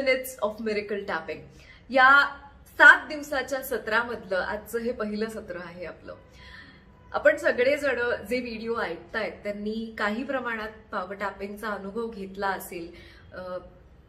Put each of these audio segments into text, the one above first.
Minutes of miracle tapping या 7 दिवसाच्या सत्रामधलं आजचं हे पहिलं सत्र आहे आपलं. आपण सगळेजण जे व्हिडिओ ऐकतायत त्यांनी काही प्रमाणात पॉवर टॅपिंगचा अनुभव घेतला असेल,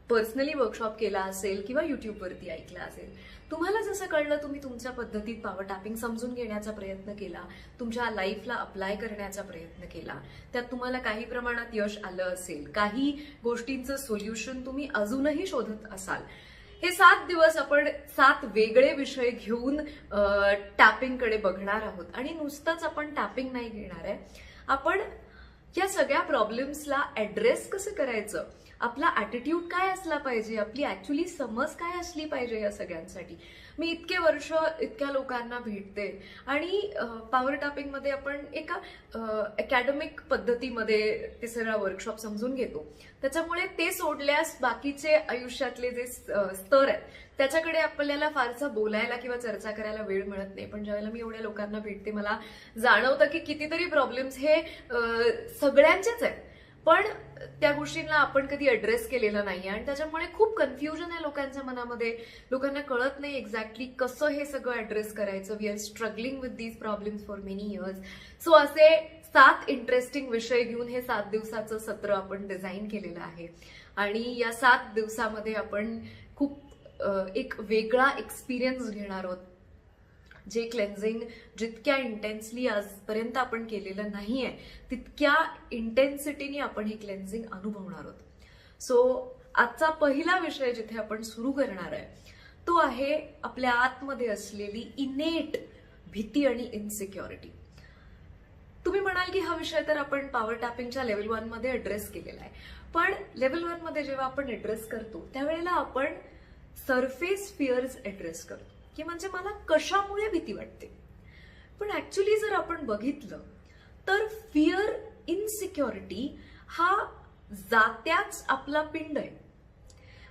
पर्सनली वर्कशॉप केला असेल किंवा युट्यूबवरती ऐकला असेल. तुम्हाला जसं कळलं तुम्ही तुमच्या पद्धतीत पॉवर टॅपिंग समजून घेण्याचा प्रयत्न केला, तुमच्या लाईफला अप्लाय करण्याचा प्रयत्न केला. त्यात तुम्हाला काही प्रमाणात यश आलं असेल, काही गोष्टींचं सोल्युशन तुम्ही अजूनही शोधत असाल. हे 7 दिवस आपण 7 वेगळे विषय घेऊन टॅपिंगकडे बघणार आहोत. आणि नुसतंच आपण टॅपिंग नाही घेणार आहे, आपण या सगळ्या प्रॉब्लेम्सला ऍड्रेस कसं करायचं, आपला ॲटिट्यूड काय असला पाहिजे, आपली ऍक्च्युली समज काय असली पाहिजे या सगळ्यांसाठी. मी इतके वर्ष इतक्या लोकांना भेटते आणि पॉवर टॅपिंग मध्ये आपण एका अकॅडमिक पद्धतीमध्ये ते सगळा वर्कशॉप समजून घेतो. त्याच्यामुळे ते सोडल्यास बाकीचे आयुष्यातले जे स्तर आहेत त्याच्याकडे आपल्याला फारसा बोलायला किंवा चर्चा करायला वेळ मिळत नाही. पण ज्यावेळेला मी एवढ्या लोकांना भेटते मला जाणवतं की कितीतरी प्रॉब्लेम्स हे सगळ्यांचेच आहेत, पण त्या गोष्टींना आपण कधी ऍड्रेस केलेलं नाही आणि त्याच्यामुळे खूप कन्फ्युजन आहे लोकांच्या मनामध्ये. लोकांना कळत नाही एक्झॅक्टली कसं हे सगळं ऍड्रेस करायचं. We are struggling with these problems for many years. So असे 7 इंटरेस्टिंग विषय घेऊन हे 7 दिवसाचं सत्र आपण डिझाईन केलेलं आहे. आणि या 7 दिवसामध्ये आपण खूप एक वेगळा एक्सपिरियन्स घेणार आहोत. जे क्लेन्झिंग जितक्या इंटेन्सली आजपर्यंत आपण केलेलं नाहीये तितक्या इंटेन्सिटीने आपण हे क्लेन्झिंग अनुभवणार आहोत. सो आजचा पहिला विषय जिथे आपण सुरू करणार आहे तो आहे आपल्या आतमध्ये असलेली इनेट भीती आणि इनसिक्युरिटी. तुम्ही म्हणाल की हा विषय तर आपण पॉवर टॅपिंगच्या लेव्हल 1 मध्ये ऍड्रेस केलेला आहे, पण लेव्हल 1 मध्ये जेव्हा आपण ऍड्रेस करतो त्यावेळेला आपण सरफेस फिअर्स ऍड्रेस करतो की म्हणजे मला कशामुळे भीती वाटते. पण ऍक्च्युली जर आपण बघितलं तर फिअर, इनसिक्युरिटी हा जात्याच आपला पिंड आहे.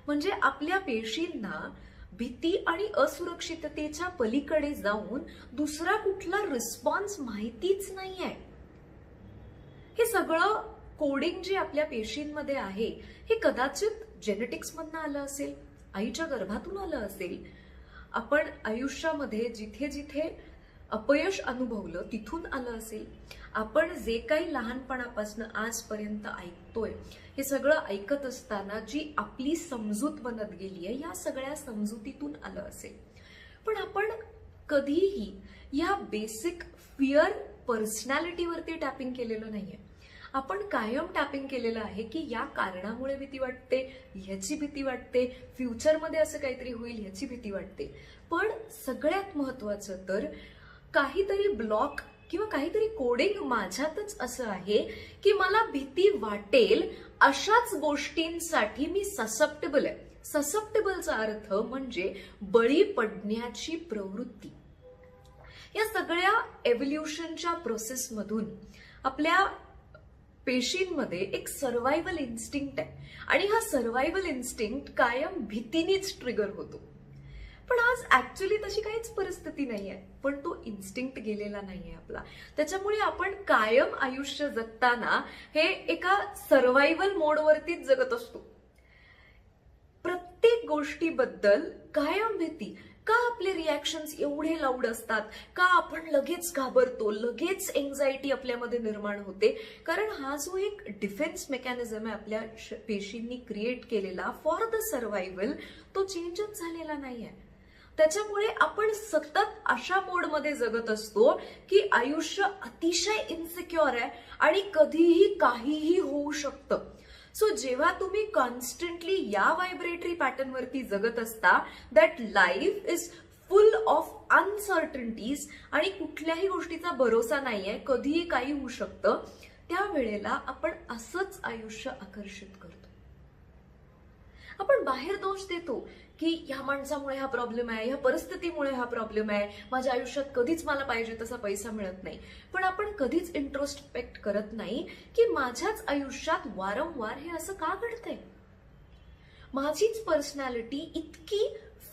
म्हणजे आपल्या पेशींना भीती आणि असुरक्षिततेच्या पलीकडे जाऊन दुसरा कुठला रिस्पॉन्स माहितीच नाहीये. हे सगळं कोडिंग जे आपल्या पेशींमध्ये आहे हे कदाचित जेनेटिक्समधनं आलं असेल, आईच्या गर्भातून आलं असेल, आपण आयुष्यामध्ये जिथे जिथे अपयश अनुभवलं तिथून आलं असेल, आपण जे काही लहानपणापासून आजपर्यंत ऐकतोय हे सगळं ऐकत असताना जी आपली समजूत बनत गेली आहे या सगळ्या समजुतीतून आलं असेल. पण आपण कधीही या बेसिक फिअर पर्सनॅलिटीवरती टॅपिंग केलेलं नाहीये. आपण कायम टॅपिंग केलेलं आहे की या कारणामुळे भीती वाटते, ह्याची भीती वाटते, फ्युचरमध्ये असं काहीतरी होईल ह्याची भीती वाटते. पण सगळ्यात महत्वाचं तर काहीतरी ब्लॉक किंवा काहीतरी कोडिंग माझ्यातच असं आहे की मला भीती वाटेल अशाच गोष्टींसाठी मी ससेप्टेबल आहे. ससेप्टेबलचा अर्थ म्हणजे बळी पडण्याची प्रवृत्ती. या सगळ्या एव्होल्युशनच्या प्रोसेसमधून आपल्या पेशींमध्ये एक सर्व्हायव्हल इन्स्टिंक्ट आहे आणि हा सर्व्हायव्हल इन्स्टिंक्ट कायम भीतीनेच ट्रिगर होतो. पण आज ऍक्च्युली तशी काहीच परिस्थिती नाहीये, पण तो इन्स्टिंक्ट गेलेला नाहीये आपला. त्याच्यामुळे आपण कायम आयुष्य जगताना हे एका सर्व्हायव्हल मोडवरतीच जगत असतो. प्रत्येक गोष्टीबद्दल कायम भीती. का आपले रिॲक्शन्स एवढे लाऊड असतात, का आपण लगेच घाबरतो, लगेच एन्झायटी आपल्यामध्ये निर्माण होते, कारण हा जो एक डिफेन्स मेकॅनिझम आहे आपल्या पेशींनी क्रिएट केलेला फॉर द सर्व्हायव्हल तो चेंजच झालेला नाहीये. त्याच्यामुळे आपण सतत अशा मोडमध्ये जगत असतो की आयुष्य अतिशय इन्सिक्युअर आहे आणि कधीही काहीही होऊ शकतं. सो जेव्हा तुम्ही कॉन्स्टंटली या व्हायब्रेटरी पॅटर्नवरती जगत असता, that life is full of uncertainties आणि कुठल्याही गोष्टीचा भरोसा नाहीये, कधीही काही होऊ शकतं, त्यावेळेला आपण असंच आयुष्य आकर्षित करतो. आपण बाहेर दोष देतो की ह्या माणसामुळे हा प्रॉब्लेम आहे, ह्या परिस्थितीमुळे हा प्रॉब्लेम आहे, माझ्या आयुष्यात कधीच मला पाहिजे तसा पैसा मिळत नाही. पण आपण कधीच इंट्रोस्पेक्ट करत नाही की माझ्याच आयुष्यात वारंवार हे असं का घडतंय. माझीच पर्सनॅलिटी इतकी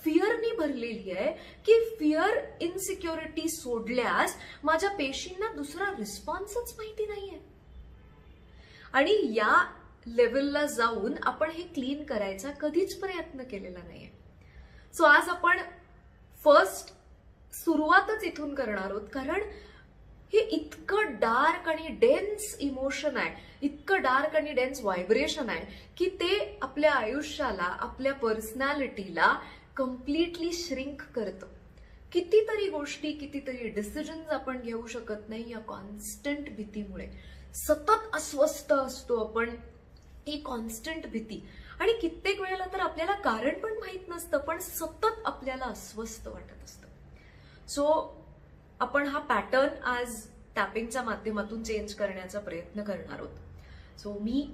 फिअरनी भरलेली आहे की फिअर, इनसिक्युरिटी सोडल्यास माझ्या पेशींना दुसरा रिस्पॉन्सच माहिती नाहीये. आणि या लेवलला जाऊन आपण हे क्लीन करायचा कधीच प्रयत्न केलेला नाहीये. सो आज आपण फर्स्ट सुरुवातच इथून करणार आहोत, कारण हे इतकं डार्क आणि डेन्स इमोशन आहे, इतकं डार्क आणि डेन्स व्हायब्रेशन आहे की ते आपल्या आयुष्याला, आपल्या पर्सनॅलिटीला कम्प्लिटली श्रिंक करतं. कितीतरी गोष्टी, कितीतरी डिसिजन्स आपण घेऊ शकत नाही या कॉन्स्टंट भीतीमुळे. सतत अस्वस्थ असतो आपण, ही कॉन्स्टंट भीती. आणि कित्येक वेळेला तर आपल्याला कारण पण माहित नसतं, पण सतत आपल्याला अस्वस्थ वाटत असतं. सो आपण हा पॅटर्न आज टॅपिंगच्या माध्यमातून चेंज करण्याचा प्रयत्न करणार आहोत. सो मी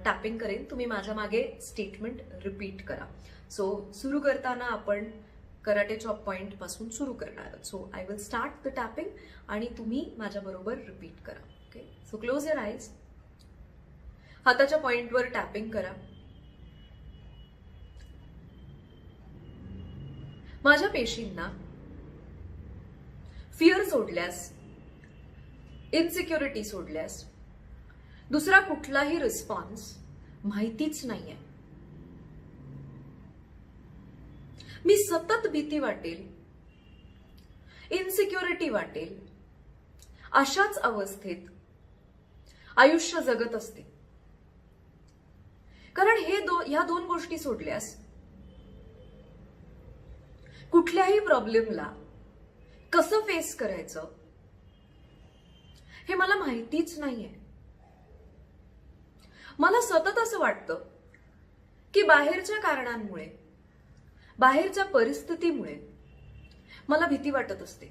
टॅपिंग करेन, तुम्ही माझ्या मागे स्टेटमेंट रिपीट करा. सो सुरू करताना आपण कराटे चॉप पॉइंट पासून सुरू करणार आहोत. So I will start the tapping आणि तुम्ही माझ्या बरोबर रिपीट करा. Okay, so close your eyes. हाताच्या पॉइंटवर टॅपिंग करा. माझ्या पेशींना फिअर सोडल्यास, इन्सिक्युरिटी सोडल्यास दुसरा कुठलाही रिस्पॉन्स माहितीच नाहीये. मी सतत भीती वाटेल, इन्सिक्युरिटी वाटेल, अशाच अवस्थेत आयुष्य जगत असते. कारण ह्या दोन गोष्टी सोडल्यास कुठल्याही प्रॉब्लेमला कसं फेस करायचं हे मला माहितीच नाहीये. मला सतत असं वाटतं की बाहेरच्या कारणांमुळे, बाहेरच्या परिस्थितीमुळे मला भीती वाटत असते,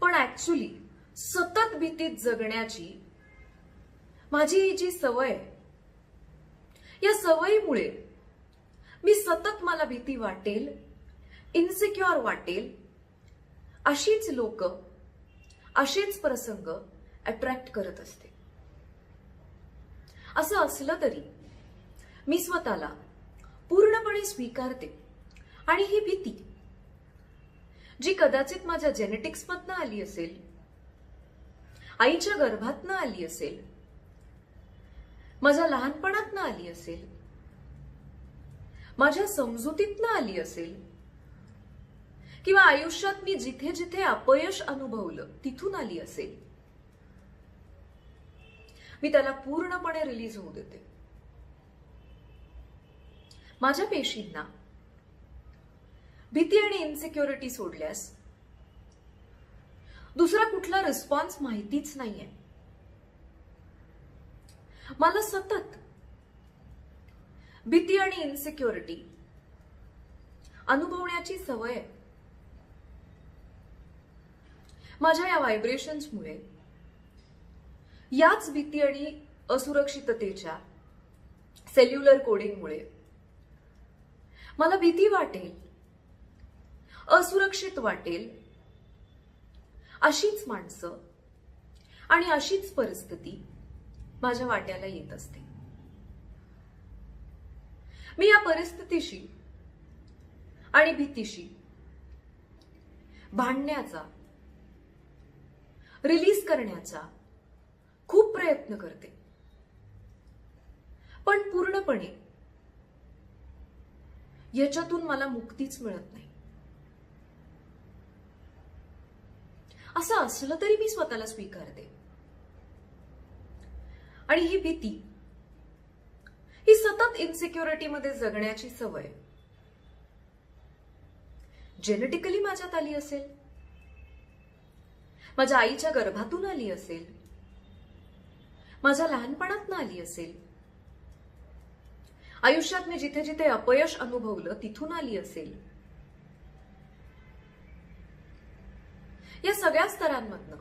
पण ऍक्च्युली सतत भीतीत जगण्याची माझी जी सवय आहे, या सवयीमुळे मी सतत मला भीती वाटेल, इन्सिक्युअर वाटेल, अशीच लोक, असेच प्रसंग अट्रॅक्ट करत असते. असं असलं तरी मी स्वतःला पूर्णपणे स्वीकारते आणि ही भीती, जी कदाचित माझ्या जेनेटिक्स मधनं आली असेल, आईच्या गर्भातनं आली असेल, माझ्या लहानपणातनं आली असेल, माझ्या समजुतीतनं आली असेल, किंवा आयुष्यात मी जिथे जिथे अपयश अनुभवलं तिथून आली असेल, मी त्याला पूर्णपणे रिलीज होऊ देते. माझ्या पेशींना भीती आणि इन्सिक्युरिटी सोडल्यास दुसरा कुठला रिस्पॉन्स माहितीच नाहीये. मला सतत भीती आणि इन्सिक्युरिटी अनुभवण्याची सवय आहे. माझ्या या व्हायब्रेशन्समुळे, याच भीती आणि असुरक्षिततेच्या सेल्युलर कोडिंगमुळे मला भीती वाटेल, असुरक्षित वाटेल, अशीच माणसं आणि अशीच परिस्थिती माझ्या वाट्याला येत असते. मी या परिस्थितीशी आणि भीतीशी भांडण्याचा, रिलीज करण्याचा खूप प्रयत्न करते, पण पूर्णपणे याच्यातून मला मुक्तीच मिळत नाही. असं असलं तरी मी स्वतःला स्वीकारते. आणि ही भीती, ही सतत इन्सिक्युरिटीमध्ये जगण्याची सवय जेनेटिकली माझ्यात आली असेल, माझ्या आईच्या गर्भातून आली असेल, माझ्या लहानपणातून आली असेल, आयुष्यात मी जिथे जिथे अपयश अनुभवलं तिथून आली असेल. या सगळ्या स्तरांमधनं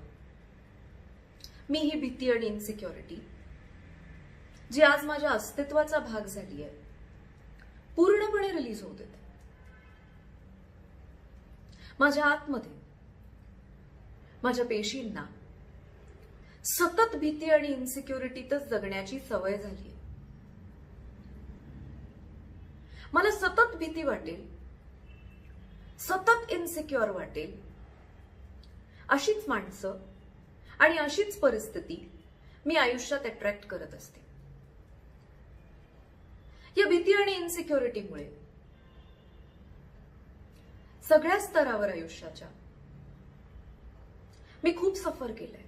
मी ही भीती आणि इन्सिक्युरिटी, जी आज माझ्या अस्तित्वाचा भाग झाली आहे, पूर्णपणे रिलीज होत देते. माझ्या आतमध्ये माझ्या पेशींना सतत भीती आणि इन्सिक्युरिटीतच जगण्याची सवय झाली आहे. मला सतत भीती वाटेल, सतत इन्सिक्युअर वाटेल, अशीच माणसं आणि अशीच परिस्थिती मी आयुष्यात अट्रॅक्ट करत असते. या भीती आणि इन्सिक्युरिटीमुळे सगळ्या स्तरावर आयुष्याच्या मी खूप सफर केलंय.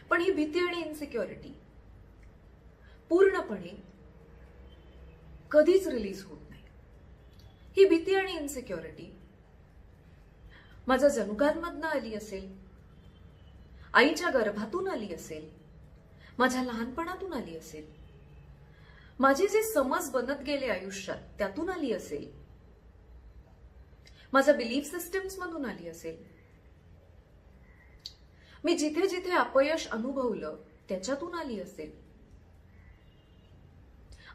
पण ही भीती आणि इन्सिक्युरिटी पूर्णपणे कधीच रिलीज होत नाही. ही भीती आणि इन्सिक्युरिटी माझ्या जनुकांमधनं आली असेल, आईच्या गर्भातून आली असेल, माझ्या लहानपणातून आली असेल, माझे जे समज बनत गेले आयुष्यात त्यातून आली असेल, माझ्या बिलीफ सिस्टम्स मधून आली असेल, मी जिथे जिथे अपयश अनुभवलं त्याच्यातून आली असेल.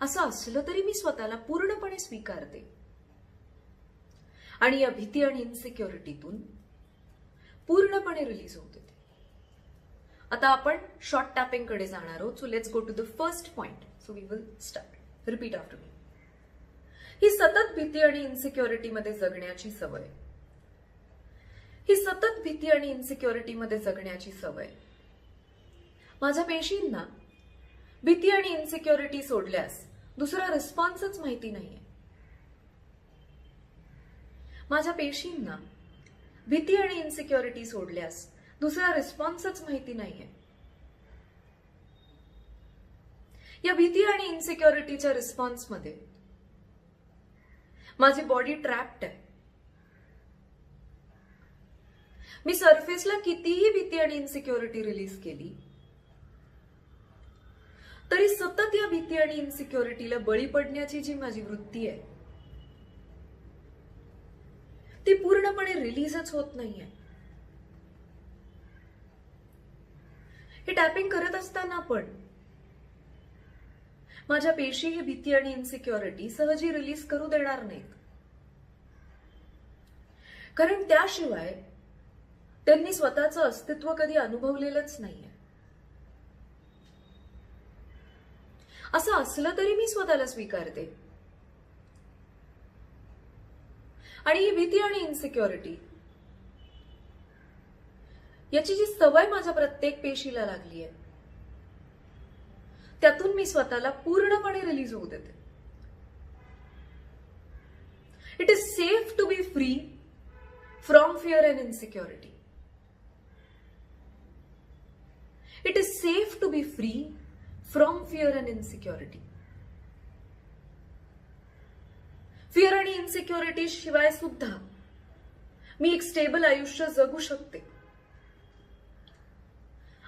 असं असलं तरी मी स्वतःला पूर्णपणे स्वीकारते आणि या भीती आणि इन्सिक्युरिटीतून पूर्णपणे रिलीज होते. आता आपण शॉर्ट टॅपिंग कडे जाणार आहोत. So let's go to the first point. So we will start. Repeat after me. ही सतत भीती आणि इन्सिक्युरिटी मध्ये जगण्याची सवय, ही सतत भीती आणि इन्सिक्युरिटी मध्ये जगण्याची सवय माझ्या पेशींना भीती आणि इन्सिक्युरिटी सोडल्यास दुसरा रिस्पॉन्सच माहिती नाहीये. माझ्या पेशींना भीती आणि इन्सिक्युरिटी सोडल्यास दुसरा रिस्पॉन्सच माहिती नाहीये. या भीती आणि इन्सिक्युरिटीच्या रिस्पॉन्समध्ये माझी बॉडी ट्रॅप्ड आहे. मी सरफेसला कितीही भीती आणि इन्सिक्युरिटी रिलीज केली तरी सतत या भीती आणि इन्सिक्युरिटीला बळी पडण्याची जी माझी वृत्ती आहे ती पूर्णपणे रिलीजच होत नाहीये. हे टॅपिंग करत असताना पण माझ्या पेशी ही भीती आणि इन्सिक्युरिटी सहजी रिलीज करू देणार नाहीत, कारण त्याशिवाय त्यांनी स्वतःचं अस्तित्व कधी अनुभवलेलंच नाहीये. असं असलं तरी मी स्वतःला स्वीकारते आणि ही भीती आणि इन्सिक्युरिटी याची जी सवय माझ्या प्रत्येक पेशीला लागली आहे त्यातून मी स्वतःला पूर्णपणे रिलीज होऊ देते. It is safe to be free from fear and insecurity. It is safe to be free from fear and insecurity. Fear आणि इन्सिक्युरिटी शिवाय सुद्धा मी एक स्टेबल आयुष्य जगू शकते.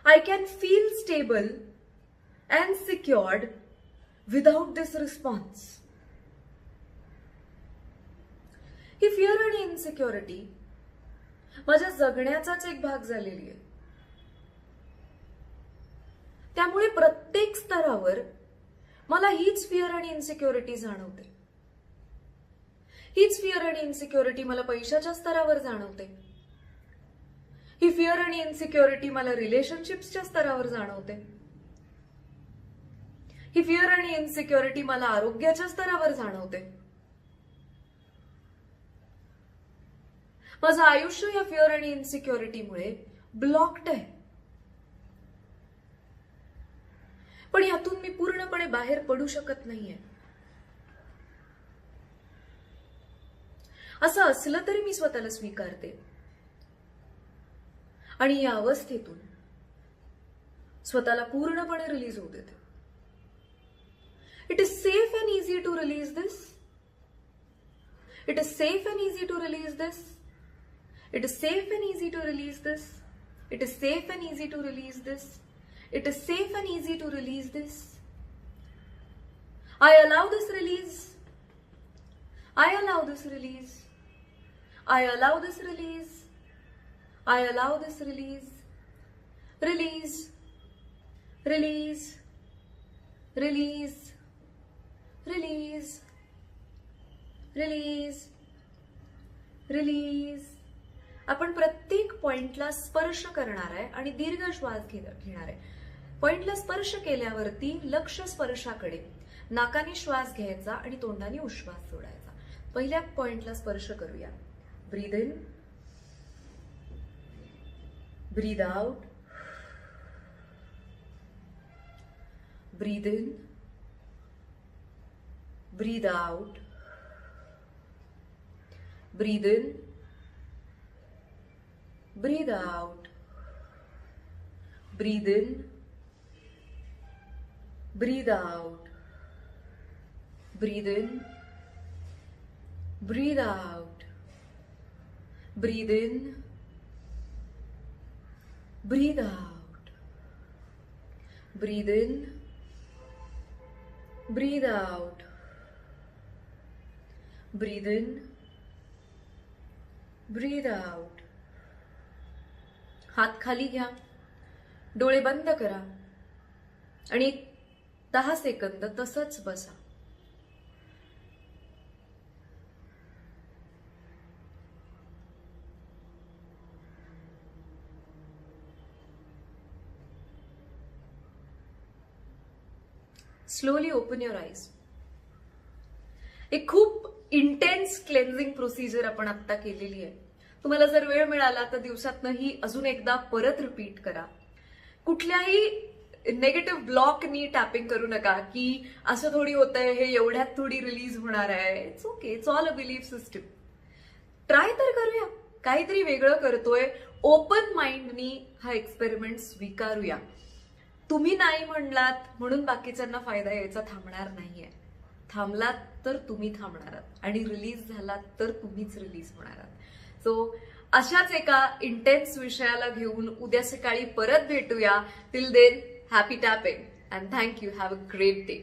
I can feel stable and secured without this response. He fear आणि insecurity माझ्या जगण्याचाच एक भाग झालेली आहे. त्यामुळे प्रत्येक स्तरावर मला हीच फिअर आणि इन्सिक्युरिटी जाणवते. हीच फिअर आणि इन्सिक्युरिटी मला पैशाच्या स्तरावर जाणवते. ही फिअर आणि इन्सिक्युरिटी मला रिलेशनशिप्सच्या स्तरावर जाणवते. ही फिअर आणि इन्सिक्युरिटी मला आरोग्याच्या स्तरावर जाणवते. माझं आयुष्य या फिअर आणि इन्सिक्युरिटीमुळे ब्लॉक्ड आहे. पण यातून मी पूर्णपणे बाहेर पडू शकत नाहीये. असं असलं तरी मी स्वतःला स्वीकारते आणि या अवस्थेतून स्वतःला पूर्णपणे रिलीज होऊ देते. It is safe and easy to release this. It is safe and easy to release this. It is safe and easy to release this. It is safe and easy to release this. It is safe and easy to release this. I allow this release. I allow this release. I allow this release. I allow this release. Release. Release. Release. Release. Release. Release. आपण प्रत्येक पॉइंटला स्पर्श करणार आहे आणि दीर्घ श्वास घेणार आहे. पॉइंटला स्पर्श केल्यावरती लक्ष स्पर्शाकडे नाकाने श्वास घ्यायचा आणि तोंडाने उश्वास सोडायचा. पहिल्या पॉइंटला स्पर्श करूया. Breathe in, breathe out, breathe in, breathe out, breathe in, breathe out, breathe in, breathe out, breathe in, breathe out, breathe in, breathe out, breathe in, breathe out, breathe in, breathe out. हात खाली घ्या, डोळे बंद करा आणि 10 second तसंच बसा. Slowly open your eyes. एक खूप इंटेन्स क्लेन्झिंग प्रोसिजर आपण आता केलेली आहे. तुम्हाला जर वेळ मिळाला तर दिवसातनं ही अजून एकदा परत रिपीट करा. कुठल्याही नेगेटिव्ह ब्लॉकनी टॅपिंग करू नका की असं थोडी होतंय, हे एवढ्यात थोडी रिलीज होणार आहे. It's okay, it's all a belief system. Try तर करूया, काहीतरी वेगळं करतोय. ओपन माइंडनी हा एक्सपेरिमेंट स्वीकारूया. तुम्ही नाही म्हणलात म्हणून बाकीच्यांना फायदा यायचा थांबणार नाहीये. थांबलात तर तुम्ही थांबणार आहात आणि रिलीज झालात तर तुम्हीच रिलीज होणार आहात. सो अशाच एका इंटेन्स विषयाला घेऊन उद्या सकाळी परत भेटूया. Till then, happy tapping and thank you. Have a great day.